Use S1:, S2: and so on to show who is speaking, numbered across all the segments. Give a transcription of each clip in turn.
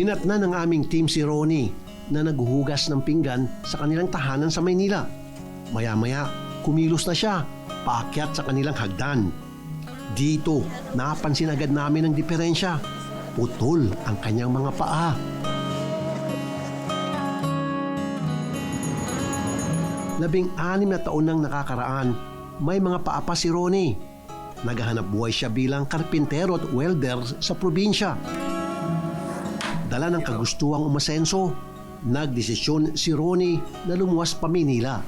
S1: Dinatna ng aming team si Ronnie na naghuhugas ng pinggan sa kanilang tahanan sa Maynila. Maya-maya, kumilos na siya, paakyat sa kanilang hagdan. Dito, napansin agad namin ang diferensya. Putol ang kanyang mga paa. 16 na taon nang nakakaraan, may mga paa pa si Ronnie. Naghahanap buhay siya bilang karpintero at welder sa probinsya. Dala ng kagustuhang umasenso, nagdesisyon si Ronnie na lumuwas pa Manila.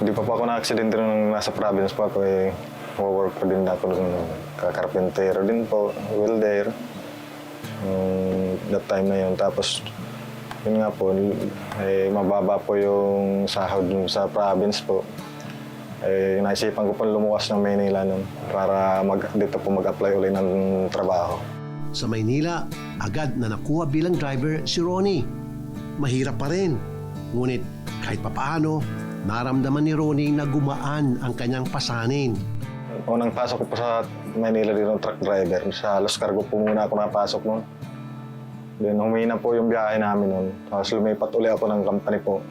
S2: Hindi pa po ako na-aksidente nung nasa province po ako work pa din ako ng kakarpentero din po, welder. That time na yun. Tapos yun nga po, mababa po yung sahod sa province po. Naisipan ko po lumuwas ng Maynila nun para dito po mag-apply ulit ng trabaho.
S1: Sa Maynila, agad na nakuha bilang driver si Ronnie. Mahirap pa rin. Ngunit kahit papaano, naramdaman ni Ronnie na gumaan ang kanyang pasanin.
S2: Unang pasok ko po sa Maynila din ng truck driver. Sa Los Cargo po muna ako napasok nun. Then humina po yung biyahe namin nun. Tapos lumipat ulit ako ng company po.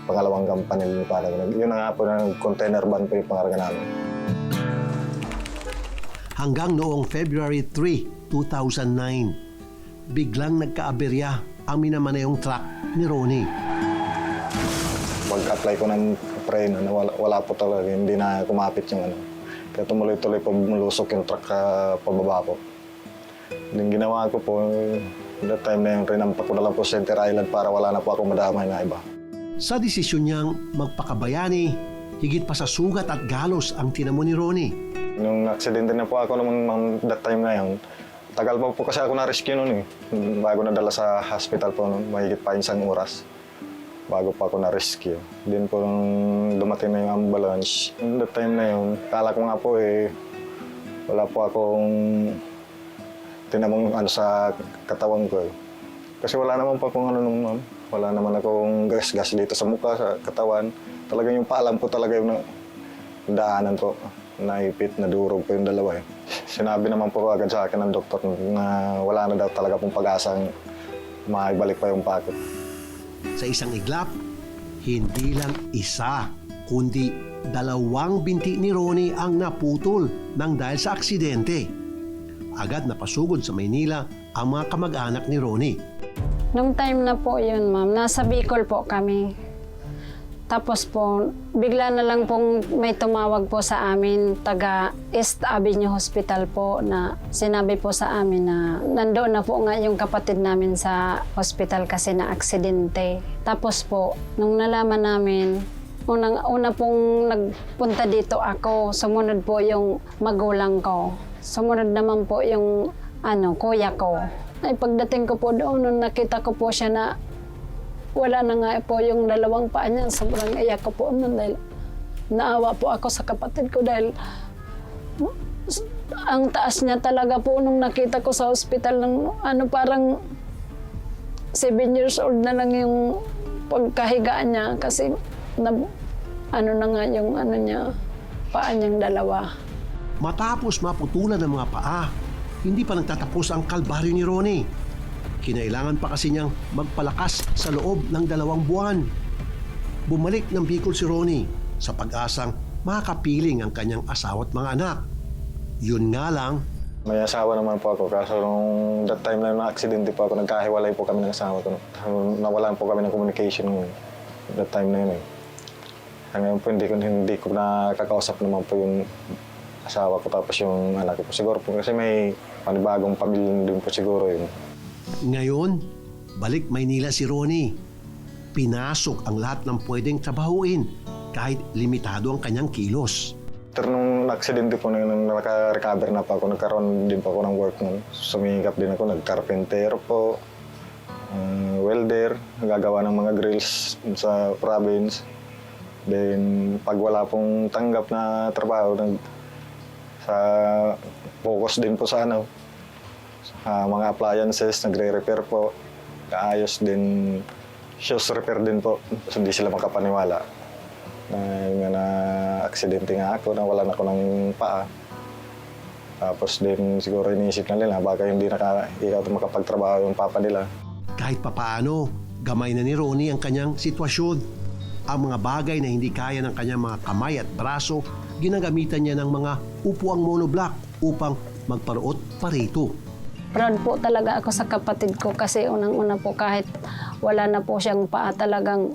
S2: Pangalawang company din para. Yun na nga po ng container van po yung pangarga namin.
S1: Hanggang noong February 3, 2009, biglang nagkaaberya ang minamanayong truck ni Ronnie.
S2: Pag-apply ko ng preno, wala po talaga, hindi na kumapit yung ano. Kaya tumuloy-tuloy po mulusok yung truck pababa po. Yung ginawa ko po, that time na yung rinampak ko na lang po Center Island para wala na po ako madamay na iba.
S1: Sa desisyon niyang magpakabayani, higit pa sa sugat at galos ang tinamo ni Ronnie.
S2: Nung aksidente na po ako nung that time na yun, tagal pa po kasi ako na-rescue nun eh. Bago nadala sa hospital po nun, mahigit pa isang oras. Bago pa ako na-rescue. Din po nung dumating na yung ambulance, that time na yun, kala ko nga po wala po akong tinamong sa katawan ko eh. Kasi wala naman po akong wala naman akong gas-gas dito sa mukha, sa katawan. Talagang yung paalam po talaga yung daanan po. Naipit, nadurog po yung dalawa eh. Sinabi naman po agad sa akin ng doktor na wala na daw talaga pong pag-asang maibalik pa yung pako.
S1: Sa isang iglap, hindi lang isa, kundi 2 binti ni Ronnie ang naputol nang dahil sa aksidente. Agad napasugod sa Maynila ang mga kamag-anak ni Ronnie.
S3: Nung time na po yun, ma'am, nasa Bicol po kami. Tapos po, bigla na lang pong may tumawag po sa amin, taga East Avenue Hospital po, na sinabi po sa amin na nandoon na po nga yung kapatid namin sa hospital kasi na aksidente. Tapos po, nung nalaman namin, una pong nagpunta dito ako, sumunod po yung magulang ko. Sumunod naman po yung kuya ko. Ay pagdating ko po doon, nung nakita ko po siya na wala na nga po yung 2 paa niya. Sobrang iyak ko po nun dahil naawa po ako sa kapatid ko dahil ang taas niya talaga po nung nakita ko sa ospital ng parang 7 years old na lang yung pagkahigaan niya kasi na nga yung niya, paa niyang 2.
S1: Matapos maputulan ng mga paa, hindi pa nagtatapos ang kalbaryo ni Ronnie. Kinailangan pa kasi niyang magpalakas sa loob ng 2 buwan. Bumalik ng Bicol si Ronnie sa pag-asang makakapiling ang kanyang asawa at mga anak. Yun nga lang,
S2: May asawa naman po ako, kaso nung that time na na-aksidente po ako, nagkahiwalay po kami ng asawa ko. Nawalan po kami ng communication that time na yun eh. Hanggang po hindi ko nakakausap naman po yung asawa ko tapos yung anak ko. Siguro po kasi may panibagong pamilya din po siguro yun.
S1: ngayon, balik Maynila si Ronnie. Pinasok ang lahat ng pwedeng trabahuin kahit limitado ang kanyang kilos.
S2: Pero nung aksidente po, nung naka-recover na po ako, nagkaroon din po ako ng work nun. Sumingap din ako, nag-carpentero po, welder, nagagawa ng mga grills sa province. Then, pag wala pong tanggap na trabaho, focus din po sa mga appliances, nagre-repair po, kaayos din, shoes repair din po, so hindi sila makapaniwala. Na aksidente nga ako, nawalan ako ng paa. Tapos din siguro iniisip na nila baka hindi ikaw makapagtrabaho yung papa nila.
S1: Kahit papaano, gamay na ni Ronnie ang kanyang sitwasyon. Ang mga bagay na hindi kaya ng kanyang mga kamay at braso, ginagamitan niya ng mga upuang monoblock upang magparuot parito.
S3: Proud po talaga ako sa kapatid ko kasi unang-una po kahit wala na po siyang paa, talagang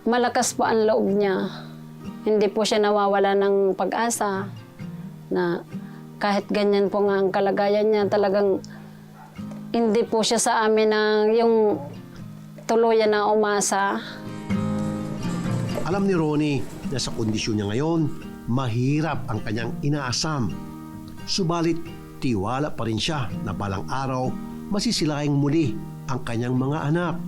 S3: malakas po ang loob niya. Hindi po siya nawawala ng pag-asa na kahit ganyan po nga ang kalagayan niya, talagang hindi po siya sa amin na yung tuluyan na umasa.
S1: Alam ni Ronnie na sa kondisyon niya ngayon, mahirap ang kanyang inaasam. Subalit, tiwala pa rin siya na balang araw, masisilaing muli ang kanyang mga anak.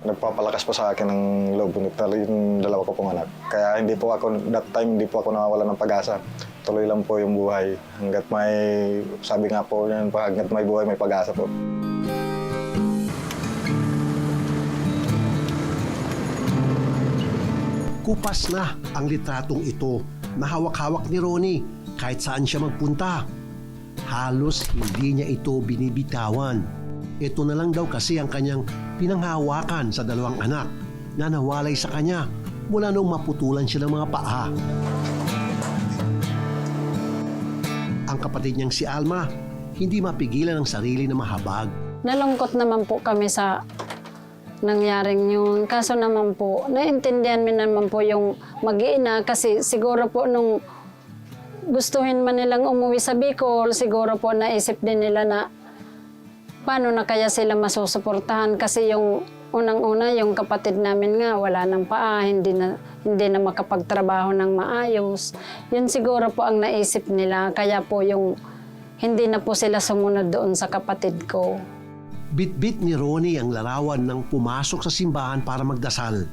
S2: Nagpapalakas po sa akin ng loob yung dalawa ko pong anak. Kaya that time hindi po ako nawawala ng pag-asa. Tuloy lang po yung buhay. Hanggat may, sabi nga po yan, hanggat may buhay, may pag-asa po.
S1: Kupas na ang litratong ito na hawak-hawak ni Ronnie kahit saan siya magpunta. Halos hindi niya ito binibitawan. Ito na lang daw kasi ang kanyang pinanghawakan sa dalawang anak na nawalay sa kanya mula nung maputulan siya ng mga paa. Ang kapatid niyang si Alma, hindi mapigilan ang sarili na mahabag.
S3: Nalungkot naman po kami sa nangyaring yun. Kaso naman po, naintindihan mo naman po yung mag-iina kasi siguro po nung gustuhin man nilang umuwi sa Bicol, siguro po naisip din nila na paano na kaya sila masusuportahan kasi yung unang-una, yung kapatid namin nga wala ng paa, hindi na makapagtrabaho ng maayos. Yun siguro po ang naisip nila, kaya po yung hindi na po sila sumunod doon sa kapatid ko.
S1: Bit-bit ni Ronnie ang larawan ng pumasok sa simbahan para magdasal.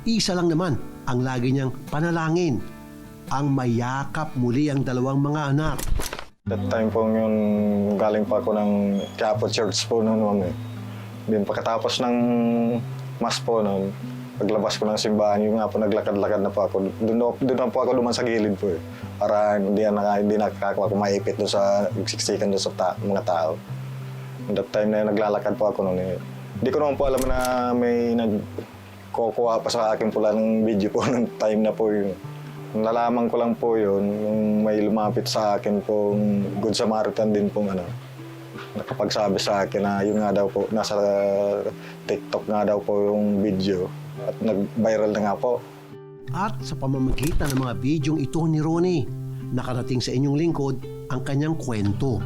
S1: Isa lang naman ang lagi niyang panalangin, ang mayakap muli ang dalawang mga anak.
S2: That time po yung galing pa ako ng Quiapo Church po noon, ma'am. Then pagkatapos ng mas po noon, paglabas ko ng simbahan, yung nga po naglakad-lakad na po ako. Doon na po ako duman sa gilid po eh. Para hindi nakakakuha ko maipit doon sa siksikan doon sa mga tao. That time na naglalakad po ako noon eh. Hindi ko naman po alam na may nagkukuha pa sa akin pula ng video po ng time na po yun. Nalaman ko lang po yun, yung may lumapit sa akin pong Good Samaritan din pong nakapagsabi sa akin na yun nga daw po, nasa TikTok nga daw po yung video at nag-viral na nga po.
S1: At sa pamamagitan ng mga bidyong ito ni Ronnie, nakarating sa inyong lingkod ang kanyang kwento.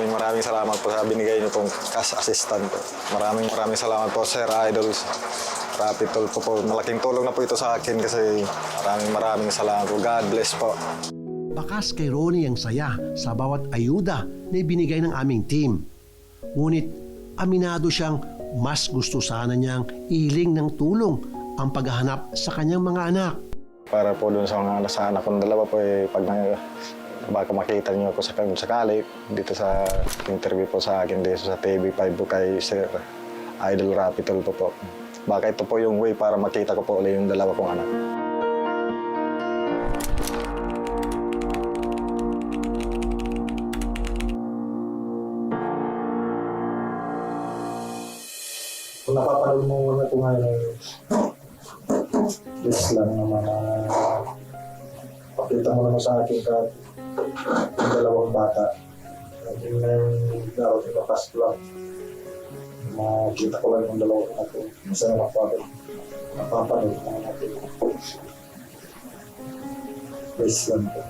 S2: Maraming salamat po sa binigay niyo pong cash assistant po. Maraming salamat po, Sir Idol Rapitol po. Malaking tulong na po ito sa akin kasi maraming salamat po. God bless po.
S1: Bakas kay Ronnie ang saya sa bawat ayuda na ibinigay ng aming team. Ngunit aminado siyang mas gusto sana niyang ihiling ng tulong ang paghahanap sa kanyang mga anak.
S2: Para po doon sa anak kong dalawa po baka makita niyo ako sakali dito sa interview po sa akin dito sa TV5 po kay Sir Idol Rapitol po. Baka ito po yung way para makita ko po ulit yung dalawa kong anak.
S4: Kung napapanood mo na ito ngayon, yes lang naman na pakita mo naman sa akin ka yung dalawang bata. Yung laro ni Bakas Vlog. Makita ko lang yung dalawang natin. Masaya napapanood naman natin. Yes lang po.